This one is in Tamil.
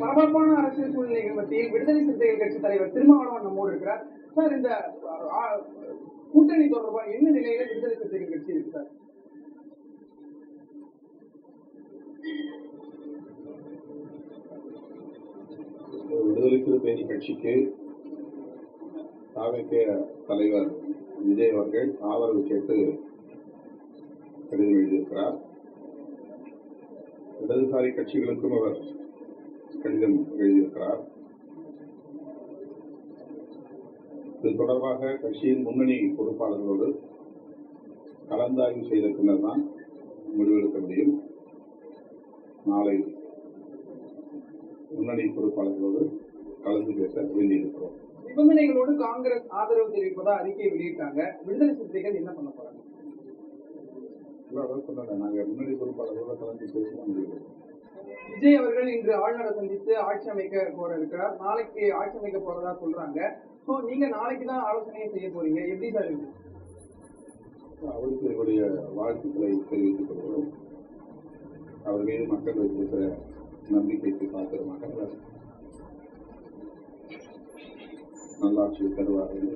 பரபரப்பான அரசியல் சூழ்நிலைகள் மத்தியில் விடுதலை சிறுத்தைகள் கட்சி தலைவர் திருமாவளவன் நம்மோடு இருக்கிறார். சார், இந்த கூட்டணி தொடர்பாக என்ன நிலையில விடுதலை சிறுத்தைகள் கட்சி இருக்கு சார்? விடுதலை சிறுத்தைகள் கட்சிக்கு தாவேக தலைவர் விஜய் அவர்கள் ஆதரவு கேட்டு கடிதம் எழுதியிருக்கிறார். இடதுசாரி கட்சிகளுக்கும் அவர் கடிதம் எழுதியிருக்கிறார். இது தொடர்பாக கட்சியின் முன்னணி பொறுப்பாளர்களோடு கலந்தாய்வு செய்த பின்னர் தான் முடிவெடுக்க முடியும். நாளை முன்னணி பொறுப்பாளர்களோடு கலந்து பேச வேண்டியிருக்கிறோம். நிபந்தனைகளோடு காங்கிரஸ் ஆதரவு தெரிவிப்பதா அறிக்கையை வெளியிட்டாங்க. விடுதலை சிறுத்தைகள் என்ன பண்ண போறாங்க? நாங்க முன்னணி பொறுப்பாளர்களோட கலந்து பேச முடியும். விஜய் அவர்கள் இன்று ஆளுநரை சந்தித்து ஆட்சி அமைக்க போற இருக்கிறார். நாளைக்கு ஆட்சி அமைக்க போறதா சொல்றாங்க. சோ நீங்க நாளைக்கு தான் ஆலோசனையை செய்ய போறீங்க. எப்படி சார் இருக்கு? அவருக்கு என்னுடைய வாழ்த்துக்களை தெரிவித்துக் கொள்கிறோம். அவர் மீது மக்கள் வைத்திருக்கிற நம்பிக்கைக்கு பாத்திரமாக நல்லாட்சியை தருவார்கள்.